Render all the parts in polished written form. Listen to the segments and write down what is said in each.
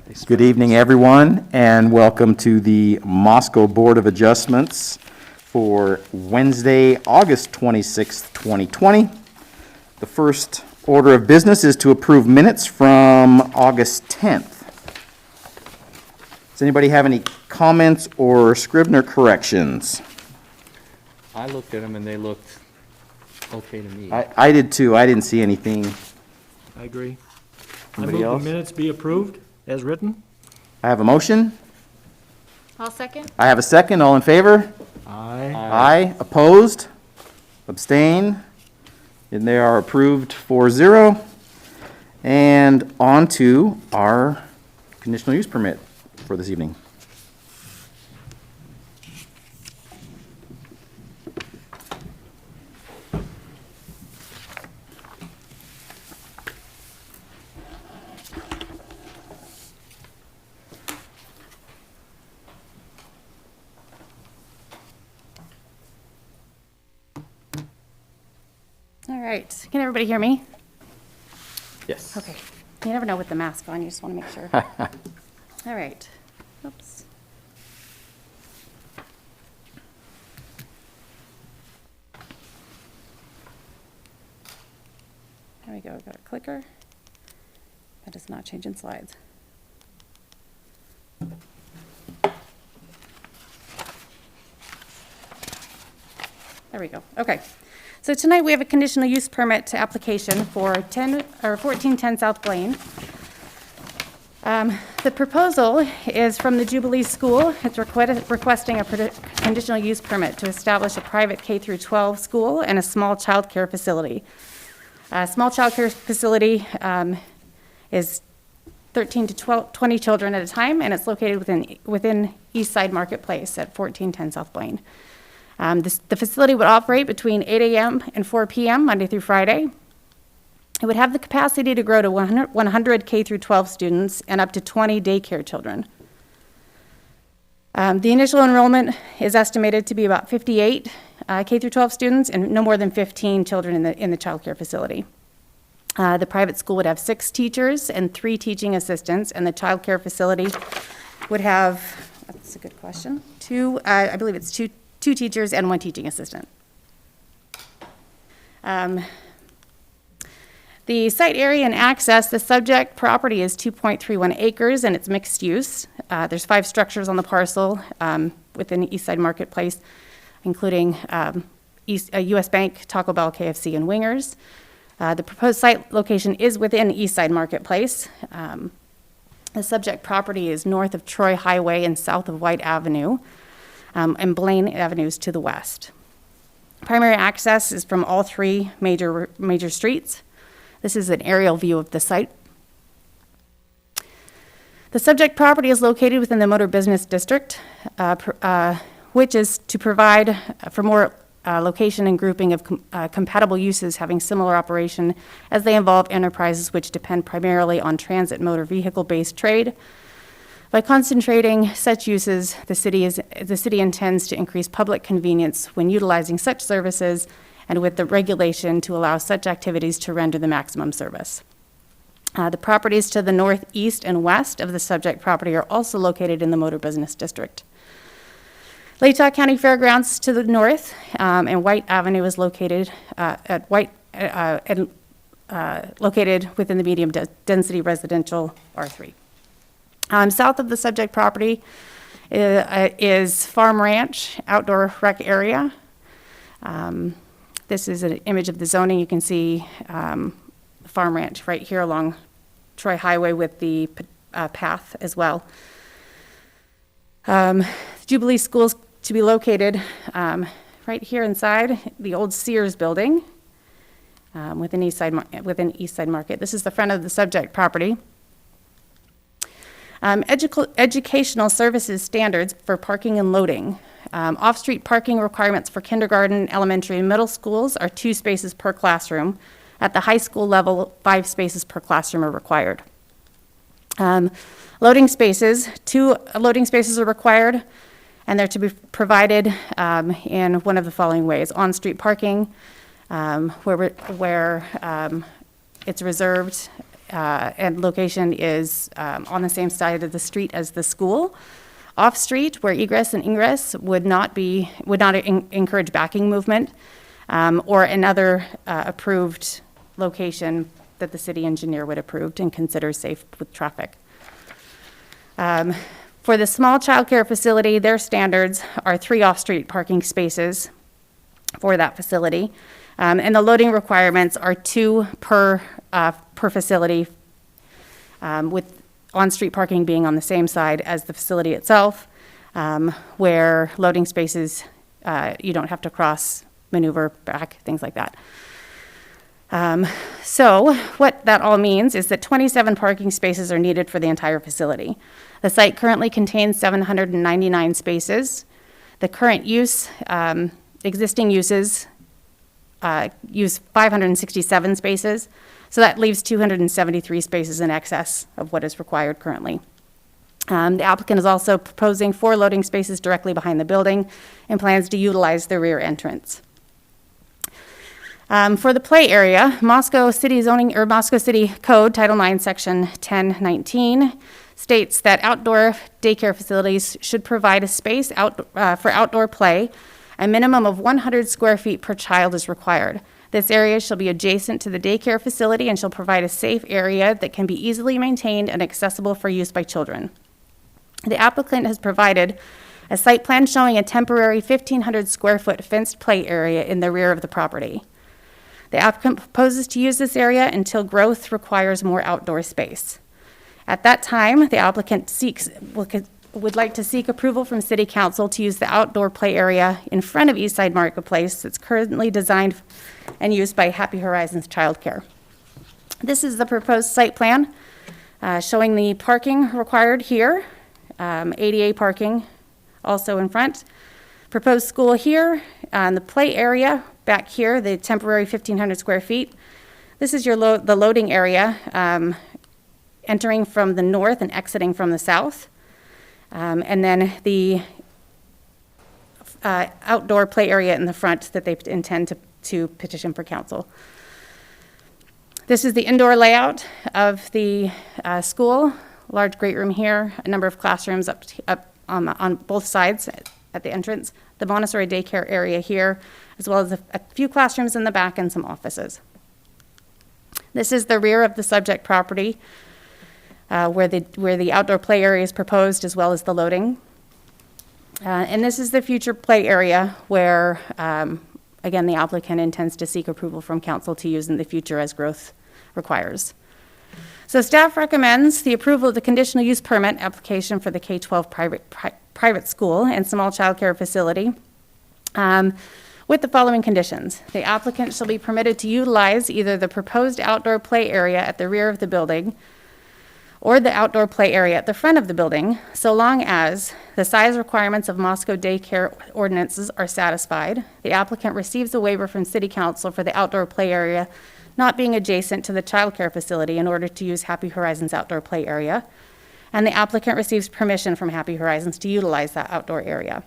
Good evening, everyone, and welcome to the Moscow Board of Adjustments for Wednesday, August 26th, 2020. The first order of business is to approve minutes from August 10th. Does anybody have any comments or Scribner corrections? I looked at them and they looked okay to me. I did too. I didn't see anything. I agree. Anybody I move else? the minutes be approved as written. I have a motion. I'll second. I have a second. All in favor? Aye. Aye. Opposed? Abstain? And they are approved 4-0. And on to our conditional use permit for this evening. All right. Can everybody hear me? Yes. Okay. You never know with the mask on. You just want to make sure. All right. Oops. There we go. Got a clicker. That is not changing slides. There we go. Okay. So tonight we have a conditional use permit application for 1410 South Blaine. The proposal is from the Jubilee School. It's requesting a conditional use permit to establish a private K through 12 school and a small child care facility. A small child care facility is 13 to 20 children at a time, and it's located within East Side Marketplace at 1410 South Blaine. The facility would operate between 8 a.m. and 4 p.m. Monday through Friday. It would have the capacity to grow to 100 K through 12 students and up to 20 daycare children. The initial enrollment is estimated to be about 58 K through 12 students and no more than 15 children in the child care facility. The private school would have 6 teachers and 3 teaching assistants, and the child care facility would have, that's a good question, I believe it's two teachers and 1 teaching assistant. The site area and access, the subject property is 2.31 acres and it's mixed use. There's 5 structures on the parcel within East Side Marketplace, including a US Bank, Taco Bell, KFC, and Wingers. The proposed site location is within East Side Marketplace. The subject property is north of Troy Highway and south of White Avenue. And Blaine Avenues to the west. Primary access is from all 3 major streets. This is an aerial view of the site. The subject property is located within the Motor Business District, which is to provide for more location and grouping of compatible uses having similar operation as they involve enterprises which depend primarily on transit motor vehicle-based trade. By concentrating such uses, the city intends to increase public convenience when utilizing such services and with the regulation to allow such activities to render the maximum service. The properties to the north, east, and west of the subject property are also located in the Motor Business District. Latah County Fairgrounds to the north, and White Avenue is located located within the medium density residential R3. South of the subject property is Farm Ranch Outdoor Rec Area. This is an image of the zoning. You can see Farm Ranch right here along Troy Highway with the path as well. Jubilee Schools to be located right here inside the old Sears building within East Side Market. This is the front of the subject property. Educational services standards for parking and loading. Off-street parking requirements for kindergarten, elementary, and middle schools are 2 spaces per classroom. At the high school level, 5 spaces per classroom are required. Loading spaces, 2 loading spaces are required, and they're to be provided in one of the following ways. On-street parking, where it's reserved and location is on the same side of the street as the school. Off-street, where egress and ingress would not encourage backing movement, or another approved location that the city engineer would approve and consider safe with traffic. For the small childcare facility, their standards are 3 off-street parking spaces for that facility. And the loading requirements are 2 per facility, with on-street parking being on the same side as the facility itself, where loading spaces, you don't have to cross, maneuver back, things like that. So what that all means is that 27 parking spaces are needed for the entire facility. The site currently contains 799 spaces. The current use, existing uses, use 567 spaces, so that leaves 273 spaces in excess of what is required currently. The applicant is also proposing 4 loading spaces directly behind the building and plans to utilize the rear entrance. For the play area, Moscow City Code, Title IX, Section 1019, states that outdoor daycare facilities should provide a space for outdoor play. A minimum of 100 square feet per child is required. This area shall be adjacent to the daycare facility and shall provide a safe area that can be easily maintained and accessible for use by children. The applicant has provided a site plan showing a temporary 1,500 square foot fenced play area in the rear of the property. The applicant proposes to use this area until growth requires more outdoor space. At that time, the applicant would like to seek approval from City Council to use the outdoor play area in front of Eastside Marketplace that's currently designed and used by Happy Horizons Childcare. This is the proposed site plan showing the parking required here, ADA parking also in front. Proposed school here, the play area back here, the temporary 1,500 square feet. This is your the loading area, entering from the north and exiting from the south. And then the outdoor play area in the front that they intend to petition for council. This is the indoor layout of the school. Large great room here, a number of classrooms up on both sides at the entrance. The Montessori daycare area here, as well as a few classrooms in the back and some offices. This is the rear of the subject property, where the outdoor play area is proposed, as well as the loading. And this is the future play area where, again, the applicant intends to seek approval from council to use in the future as growth requires. So staff recommends the approval of the conditional use permit application for the K-12 private school and small child care facility with the following conditions. The applicant shall be permitted to utilize either the proposed outdoor play area at the rear of the building or the outdoor play area at the front of the building, so long as the size requirements of Moscow daycare ordinances are satisfied. The applicant receives a waiver from City Council for the outdoor play area not being adjacent to the child care facility in order to use Happy Horizons outdoor play area, and the applicant receives permission from Happy Horizons to utilize that outdoor area.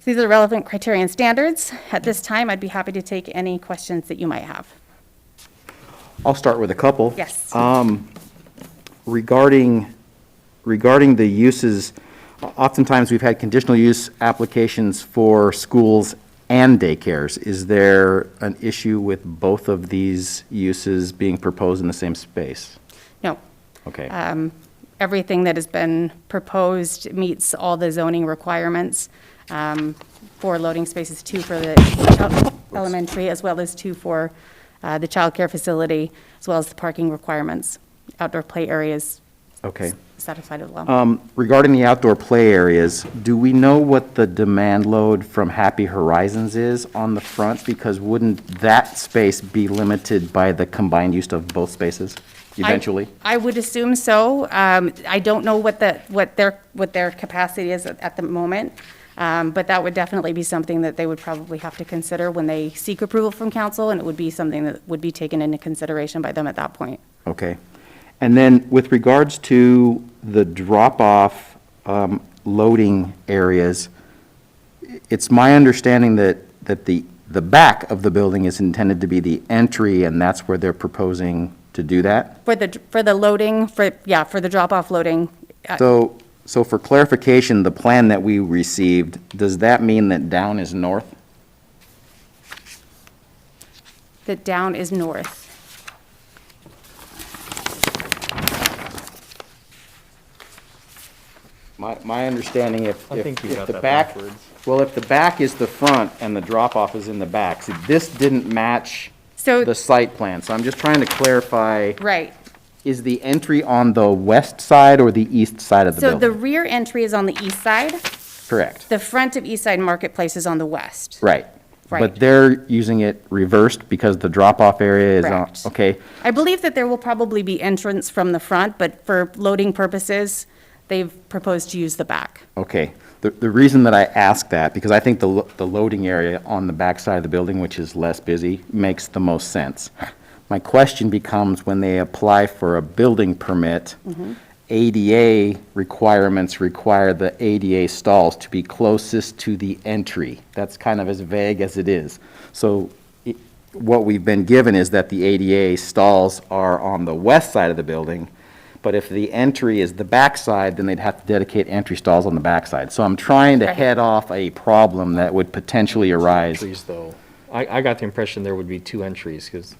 These are the relevant criteria and standards. At this time, I'd be happy to take any questions that you might have. I'll start with a couple. Yes. Regarding the uses, oftentimes we've had conditional use applications for schools and daycares. Is there an issue with both of these uses being proposed in the same space? No. Okay. Everything that has been proposed meets all the zoning requirements for loading spaces, 2 for the elementary, as well as 2 for the child care facility, as well as the parking requirements. Outdoor play areas. Okay. Satisfied as well. Regarding the outdoor play areas, do we know what the demand load from Happy Horizons is on the front? Because wouldn't that space be limited by the combined use of both spaces eventually? I would assume so. I don't know what their capacity is at the moment, but that would definitely be something that they would probably have to consider when they seek approval from council, and it would be something that would be taken into consideration by them at that point. Okay. And then with regards to the drop-off loading areas, it's my understanding that the back of the building is intended to be the entry, and that's where they're proposing to do that? For the loading, for the drop-off loading, So for clarification, the plan that we received, does that mean that down is north? the down is north. My understanding, if I think you got the that back, backwards. well, if the back is the front and the drop-off is in the back, see, this didn't match So, the site plan, so I'm just trying to clarify, right. is the entry on the west side or the east side of the So the building? rear entry is on the east side. Correct, The front of East Side Marketplace is on the west. right. Right. But they're using it reversed because the drop-off area is on, Correct. okay, I believe that there will probably be entrance from the front, but for loading purposes, they've proposed to use the back. okay. The reason that I ask that, because I think the loading area on the back side of the building, which is less busy, makes the most sense. My question becomes, when they apply for a building permit, ADA requirements require the ADA stalls to be closest to the entry. That's kind of as vague as it is. So what we've been given is that the ADA stalls are on the west side of the building, but if the entry is the back side, then they'd have to dedicate entry stalls on the back side. So I'm trying to Right. head off a problem that would potentially arise. Entries, though. I got the impression there would be two entries, because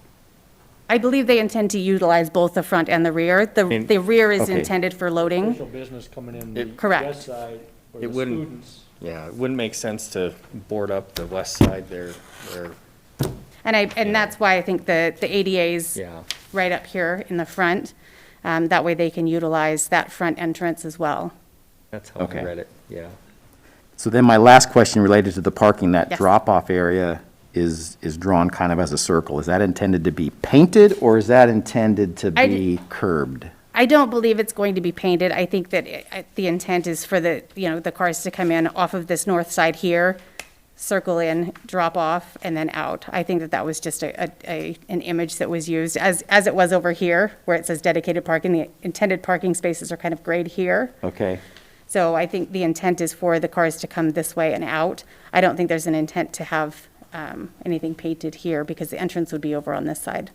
I believe they intend to utilize both the front and the rear. The rear is Okay. intended for loading. Official business coming in the Correct. west side for It the wouldn't- students. yeah, it wouldn't make sense to board up the west side there, And that's why I think the ADA's yeah. right up here in the front. That way they can utilize that front entrance as well. That's how Okay. I read it, yeah. So then my last question related to the parking, that Yes. drop-off area is drawn kind of as a circle. Is that intended to be painted, or is that intended to I be curbed? I don't believe it's going to be painted. I think that the intent is for the cars to come in off of this north side here, circle in, drop off, and then out. I think that was just an image that was used, as it was over here, where it says dedicated parking. The intended parking spaces are kind of grayed here. Okay, So I think the intent is for the cars to come this way and out. I don't think there's an intent to have anything painted here, because the entrance would be over on this side.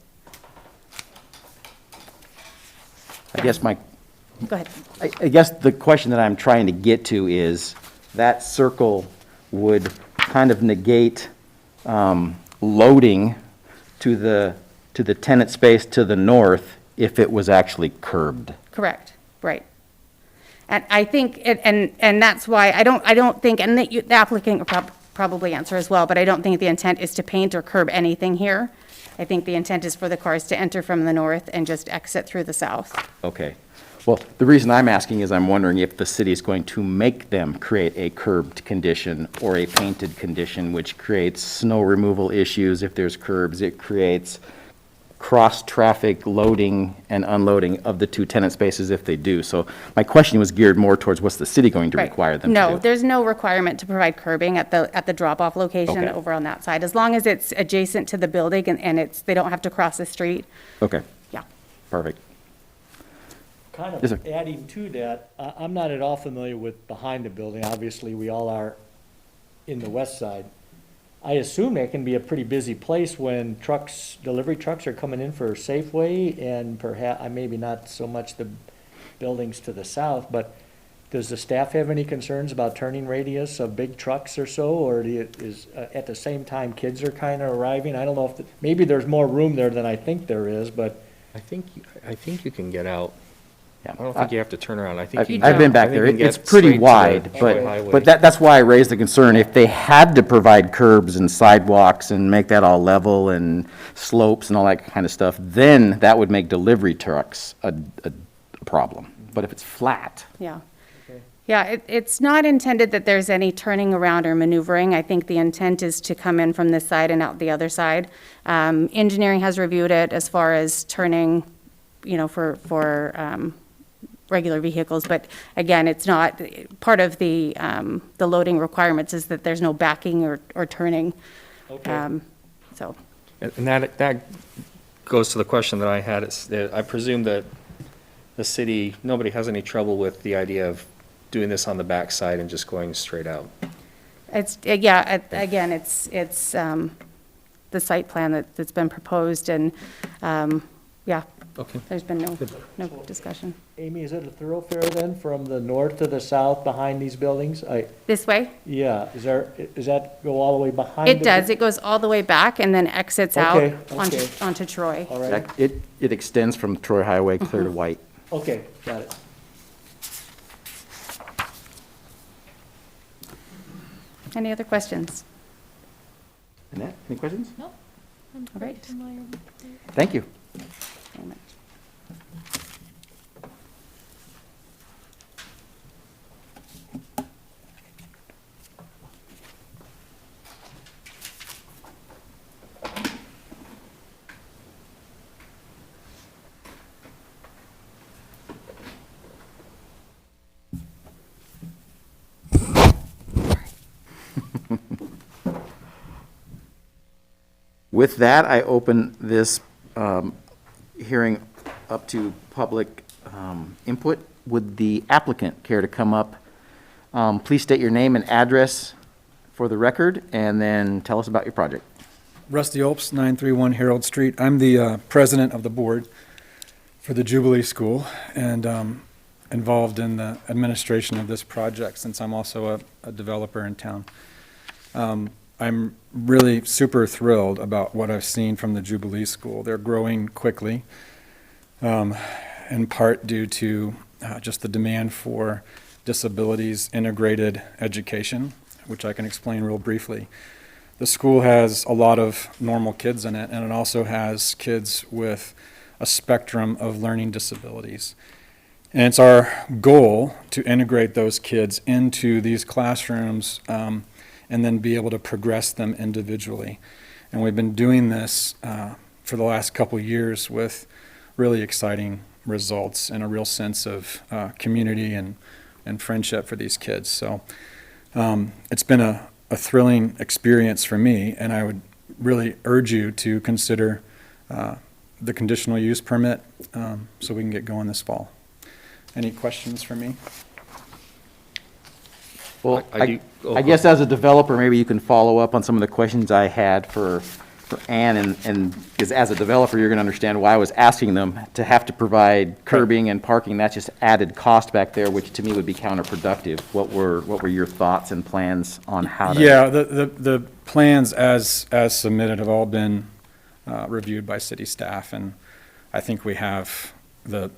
I guess Go ahead. I guess the question that I'm trying to get to is, that circle would kind of negate loading to the tenant space to the north if it was actually curbed. Correct, right. And I think, and that's why I don't think, and the applicant will probably answer as well, but I don't think the intent is to paint or curb anything here. I think the intent is for the cars to enter from the north and just exit through the south. Okay. Well, the reason I'm asking is I'm wondering if the city is going to make them create a curbed condition or a painted condition, which creates snow removal issues. If there's curbs, it creates cross-traffic loading and unloading of the two tenant spaces if they do. So my question was geared more towards what's the city going to Right. require them to do? No, there's no requirement to provide curbing at the drop-off location Okay. over on that side, as long as it's adjacent to the building and they don't have to cross the street. Okay, Yeah. perfect. Kind Yes, of sir. adding to that, I'm not at all familiar with behind the building. Obviously, we all are in the west side. I assume that can be a pretty busy place when delivery trucks are coming in for Safeway and perhaps, maybe not so much the buildings to the south, but does the staff have any concerns about turning radius of big trucks or so? Or at the same time, kids are kind of arriving? I don't know if, maybe there's more room there than I think there is, but I think you can get out. Yeah. I don't think you have to turn around. I think I've you I've been can- back I think there. you can It's get pretty straight to the wide, highway. but that's why I raised the concern. If they had to provide curbs and sidewalks and make that all level and slopes and all that kind of stuff, then that would make delivery trucks a problem. But if it's flat, Yeah. Yeah, it's not intended that there's any turning around or maneuvering. I think the intent is to come in from this side and out the other side. Engineering has reviewed it as far as turning, for regular vehicles, but again, it's not, part of the loading requirements is that there's no backing or turning. okay. So, And that goes to the question that I had. I presume that the city, nobody has any trouble with the idea of doing this on the backside and just going straight out. again, it's the site plan that's been proposed, and, yeah, Okay. There's been no discussion. Amy, is it a thoroughfare then from the north to the south behind these buildings? This way? Yeah, does that go all the way behind? It does. It goes all the way back and then exits out Okay, okay. onto Troy. All right, It extends from Troy Highway clear to White. okay, got it. Any other questions? Annette, any questions? No. I'm All right. familiar with it. Thank you. Very much. With that, I open this hearing up to public input. Would the applicant care to come up? Please state your name and address for the record, and then tell us about your project. Rusty Olps, 931 Harold Street. I'm the president of the board for the Jubilee School and involved in the administration of this project since I'm also a developer in town. I'm really super thrilled about what I've seen from the Jubilee School. They're growing quickly, in part due to just the demand for disabilities integrated education, which I can explain real briefly. The school has a lot of normal kids in it, and it also has kids with a spectrum of learning disabilities. And it's our goal to integrate those kids into these classrooms and then be able to progress them individually. And we've been doing this for the last couple years with really exciting results and a real sense of community and friendship for these kids. So it's been a thrilling experience for me, and I would really urge you to consider the conditional use permit so we can get going this fall. Any questions for me? Well, I do- I guess as a developer, maybe you can follow up on some of the questions I had for Ann, and because as a developer, you're going to understand why I was asking them to have to provide curbing and parking. That's just added cost back there, which to me would be counterproductive. What were your thoughts and plans on how to? Yeah, the plans as submitted have all been reviewed by city staff, and I think we have the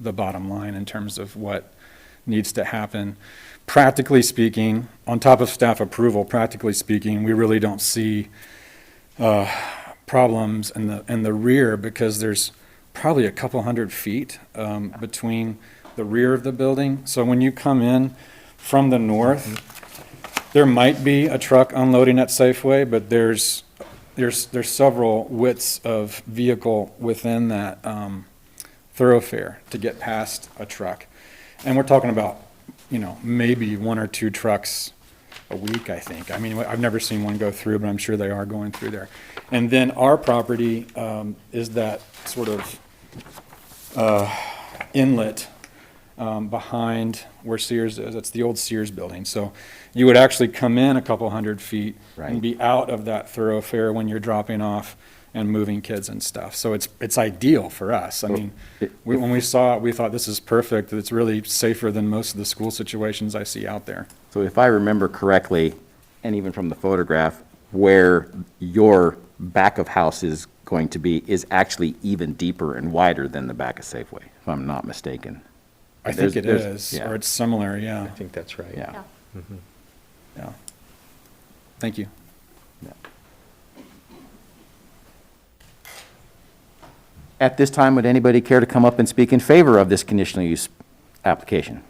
bottom line in terms of what needs to happen. Practically speaking, on top of staff approval, practically speaking, we really don't see problems in the rear because there's probably a couple hundred feet between the rear of the building. So when you come in from the north, there might be a truck unloading at Safeway, but there's several widths of vehicle within that thoroughfare to get past a truck. And we're talking about, maybe one or two trucks a week, I think. I mean, I've never seen one go through, but I'm sure they are going through there. And then our property is that sort of inlet behind where Sears is. It's the old Sears building. So you would actually come in a couple hundred feet and be out of that thoroughfare when you're dropping off and moving kids and stuff. So it's ideal for us. I mean, when we saw it, we thought this is perfect. It's really safer than most of the school situations I see out there. So if I remember correctly, and even from the photograph, where your back of house is going to be is actually even deeper and wider than the back of Safeway, if I'm not mistaken. I think it is, yeah. or it's similar, I yeah. think that's right. Yeah. Yeah. Thank you. At this time, would anybody care to come up and speak in favor of this conditional use application?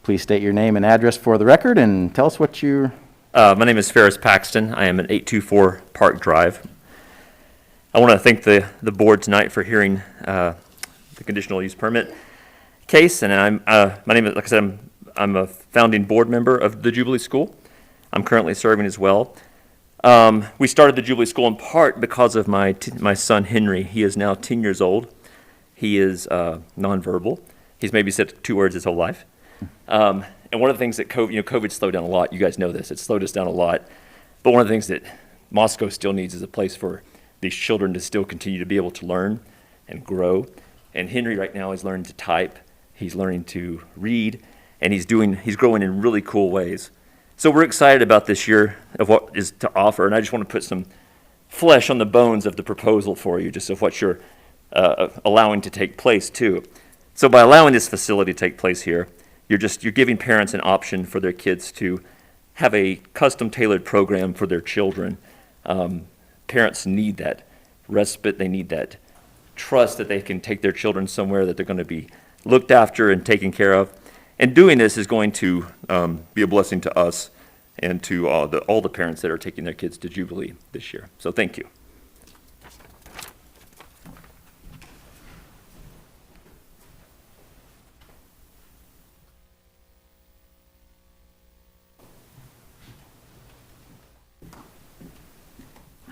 Please state your name and address for the record and tell us what you're... My name is Ferris Paxton. I am at 824 Park Drive. I want to thank the board tonight for hearing the conditional use permit case. And my name is, like I said, I'm a founding board member of the Jubilee School. I'm currently serving as well. We started the Jubilee School in part because of my son Henry. He is now 10 years old. He is nonverbal. He's maybe said 2 words his whole life. And one of the things that COVID slowed down a lot. You guys know this. It slowed us down a lot. But one of the things that Moscow still needs is a place for these children to still continue to be able to learn and grow. And Henry right now is learning to type, he's learning to read, and he's growing in really cool ways. So we're excited about this year of what is to offer, and I just want to put some flesh on the bones of the proposal for you, just of what you're allowing to take place too. So by allowing this facility to take place here, you're giving parents an option for their kids to have a custom tailored program for their children. Parents need that respite, they need that trust that they can take their children somewhere that they're going to be looked after and taken care of. And doing this is going to be a blessing to us and to all the parents that are taking their kids to Jubilee this year. So thank you.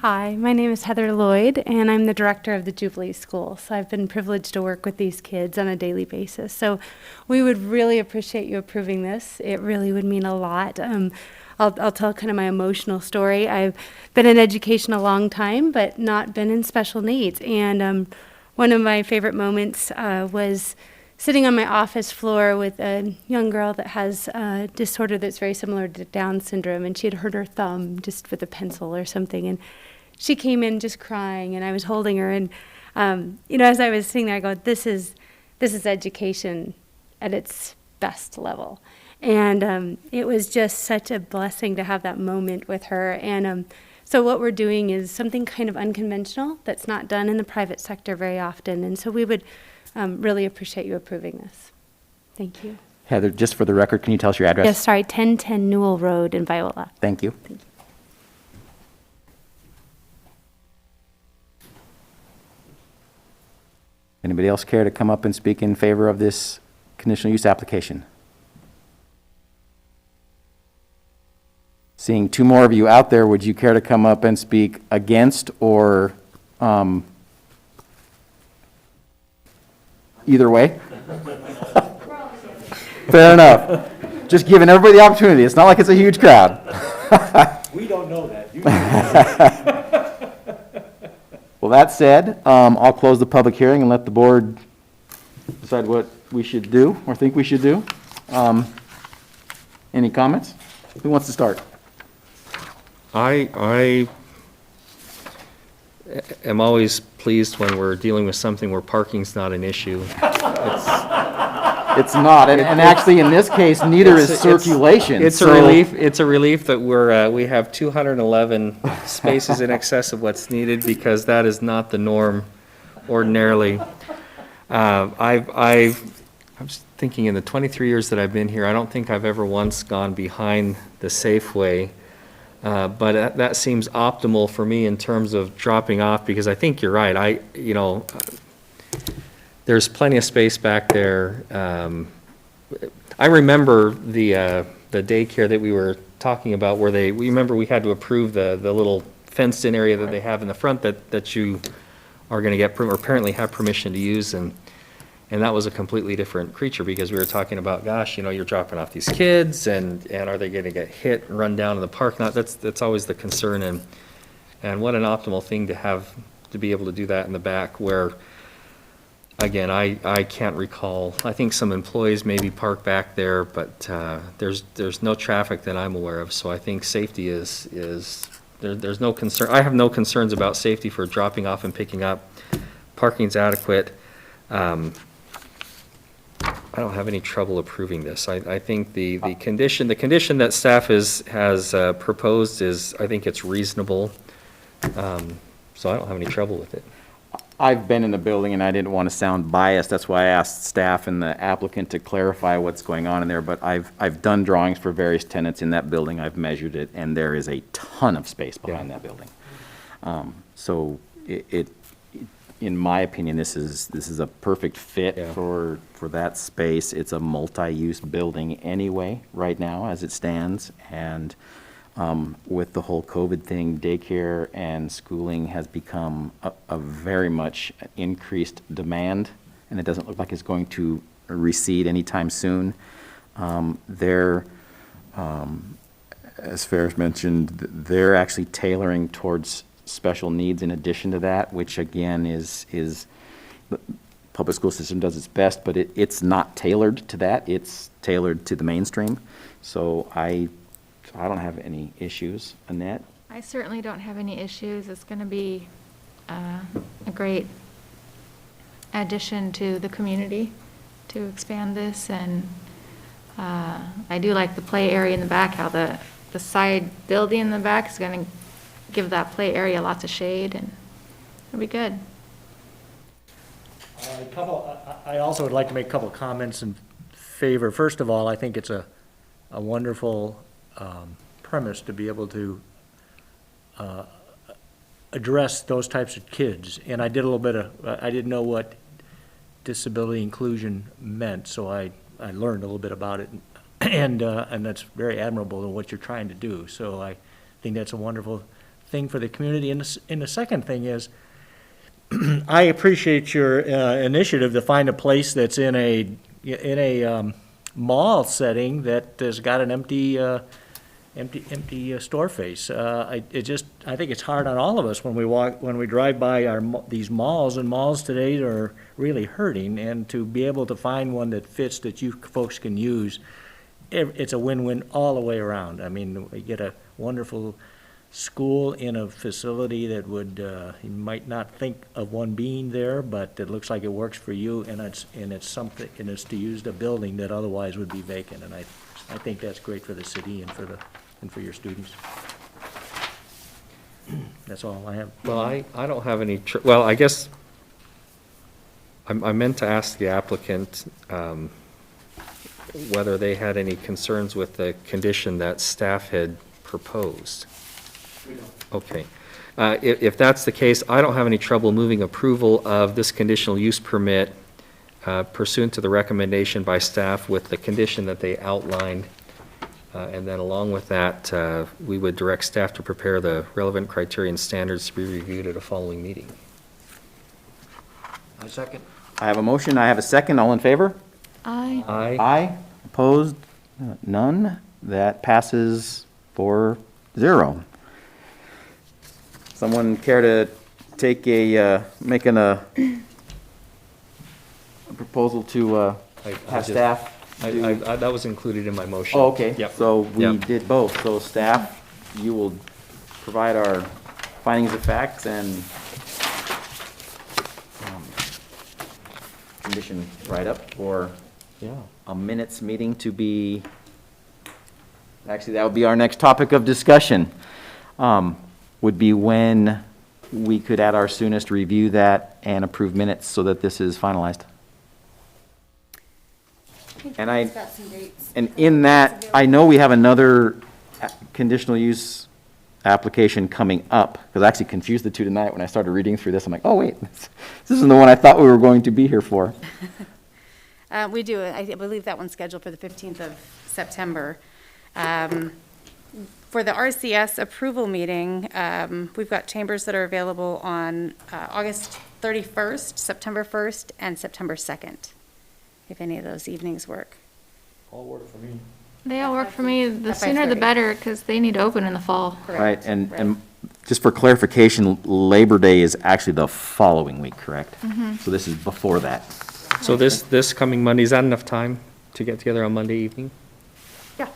Hi, my name is Heather Lloyd, and I'm the director of the Jubilee School. So I've been privileged to work with these kids on a daily basis. So we would really appreciate you approving this. It really would mean a lot. I'll tell kind of my emotional story. I've been in education a long time, but not been in special needs. And one of my favorite moments was sitting on my office floor with a young girl that has a disorder that's very similar to Down syndrome, and she had hurt her thumb just with a pencil or something, and she came in just crying, and I was holding her, and as I was sitting there, I go, this is education at its best level. And it was just such a blessing to have that moment with her. And so what we're doing is something kind of unconventional that's not done in the private sector very often, and so we would really appreciate you approving this. Thank you. Heather, just for the record, can you tell us your address? Yes, sorry, 1010 Newell Road in Viola. Thank you. Thank you. Anybody else care to come up and speak in favor of this conditional use application? Seeing two more of you out there, would you care to come up and speak against or either way? Fair enough. Just giving everybody the opportunity. It's not like it's a huge crowd. We don't know that. You know. Well, that said, I'll close the public hearing and let the board decide what we should do or think we should do. Any comments? Who wants to start? I am always pleased when we're dealing with something where parking's not an issue. It's not, and actually, in this case, neither is circulation. It's a so- relief, it's a relief that we have 211 spaces in excess of what's needed, because that is not the norm ordinarily. I'm just thinking, in the 23 years that I've been here, I don't think I've ever once gone behind the Safeway. But that seems optimal for me in terms of dropping off, because I think you're right. There's plenty of space back there. I remember the daycare that we were talking about, where remember we had to approve the little fenced-in area that they have in the front that you are going to get, or apparently have permission to use, and that was a completely different creature, because we were talking about, gosh, you're dropping off these kids, and are they going to get hit and run down in the parking lot? That's always the concern, and what an optimal thing to have, to be able to do that in the back, where, again, I can't recall. I think some employees maybe park back there, but there's no traffic that I'm aware of, so I think safety is there's no concern. I have no concerns about safety for dropping off and picking up. Parking's adequate. I don't have any trouble approving this. I think the condition that staff has proposed is, I think it's reasonable. So I don't have any trouble with it. I've been in the building, and I didn't want to sound biased. That's why I asked staff and the applicant to clarify what's going on in there. But I've done drawings for various tenants in that building. I've measured it, and there is a ton of space behind that building. So it in my opinion, this is a perfect fit for that space. It's a multi-use building anyway, right now, as it stands. And with the whole COVID thing, daycare and schooling has become a very much increased demand, and it doesn't look like it's going to recede anytime soon. As Ferris mentioned, they're actually tailoring towards special needs in addition to that, which again the public school system does its best, but it's not tailored to that. It's tailored to the mainstream. So I don't have any issues. Annette? I certainly don't have any issues. It's going to be a great addition to the community to expand this, and I do like the play area in the back, how the side building in the back is going to give that play area lots of shade, and it'll be good. I also would like to make a couple comments in favor. First of all, I think it's a wonderful premise to be able to address those types of kids. And I did a little bit I didn't know what disability inclusion meant, so I learned a little bit about it. And that's very admirable in what you're trying to do. So I think that's a wonderful thing for the community. And the second thing is, I appreciate your initiative to find a place that's in a mall setting that has got an empty store face. I think it's hard on all of us when we drive by these malls, and malls today are really hurting, and to be able to find one that fits, that you folks can use, it's a win-win all the way around. I mean, we get a wonderful school in a facility that would, you might not think of one being there, but it looks like it works for you, and it's something, and it's to use the building that otherwise would be vacant, and I think that's great for the city and for your students. That's all I have. Well, I don't have any, well, I guess I meant to ask the applicant whether they had any concerns with the condition that staff had proposed. Okay. If that's the case, I don't have any trouble moving approval of this conditional use permit pursuant to the recommendation by staff with the condition that they outlined. And then along with that, we would direct staff to prepare the relevant criteria and standards to be reviewed at a following meeting. I second. I have a motion, I have a second, all in favor? Aye. Aye. Opposed? None. That passes 4-0. Someone care to take make a proposal to have staff? That was included in my motion. Oh, okay. Yep. So we Yep. did both. So staff, you will provide our findings of facts and condition write-up for a minutes meeting to be, actually, that would be our next topic of discussion, would be when we could at our soonest review that and approve minutes so that this is finalized. And in that, I know we have another conditional use application coming up, because I actually confused the two tonight when I started reading through this. I'm like, oh, wait, this isn't the one I thought we were going to be here for. We do. I believe that one's scheduled for the 15th of September. For the RCS approval meeting, we've got chambers that are available on August 31st, September 1st, and September 2nd, if any of those evenings work. All work for me. They all work for me. The At sooner the 5:30. better, because they need to open in the fall. Right, and just for clarification, Labor Day is actually the following week, correct? So this is before that. So this coming Monday, is that enough time to get together on Monday evening? Yeah.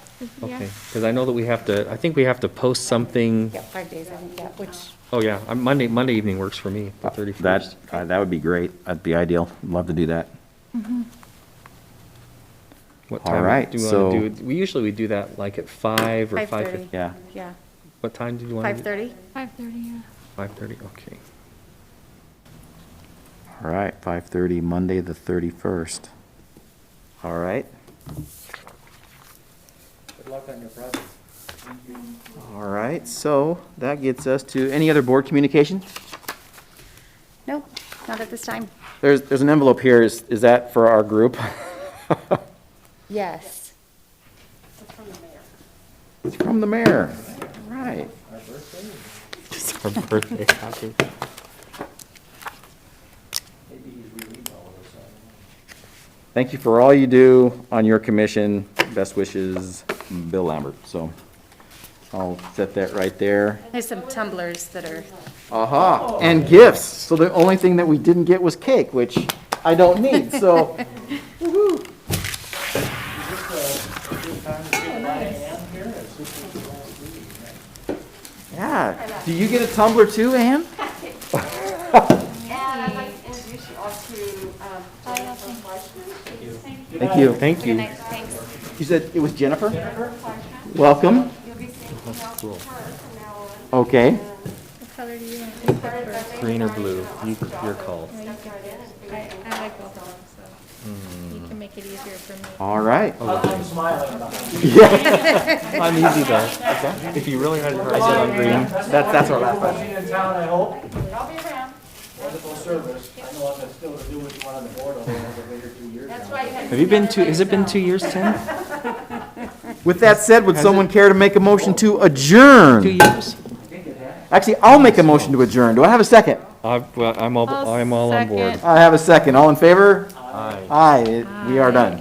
Okay, because I know that I think we have to post something, Yeah, 5 days, I think, yeah, which, oh yeah, Monday evening works for me, the 31st. That would be great. That'd be ideal. Love to do that. What All time right, do you so- want to do? We do that like at 5 or 5:30. 5:50. Yeah. yeah, What time do you want to do? 5:30? 5:30, yeah. 5:30, okay. All right, 5:30, Monday, the 31st. All right. Good luck on your project. All right, so that gets us to any other board communication? No, not at this time. There's an envelope here. Is that for our group? Yes. It's from the mayor. All right. Our birthday copy. Thank you for all you do on your commission. Best wishes, Bill Lambert. So, I'll set that right there. There's some tumblers that are. Aha, and gifts. So the only thing that we didn't get was cake, which I don't need, so. Woo-hoo. Yeah, do you get a tumbler too, Ann? Thank you. Thank you. You said it was Jennifer? Welcome. Okay. What color do you want to pick first? Green or blue, your call. I like both of them, so you can make it easier for me. All right. I'm smiling about it. Yeah. I'm easy though. If you really had to price it on green. That's our last one. In town, I hope. I'll be around. Wonderful service. I know I'm still to do with one on the board, although I was here 2 years now. Have you been has it been 2 years, Tim? With that said, would someone care to make a motion to adjourn? 2 years? Actually, I'll make a motion to adjourn. Do I have a second? Well, I'm all on board. Second. I have a second. All in favor? Aye. Aye, we are done.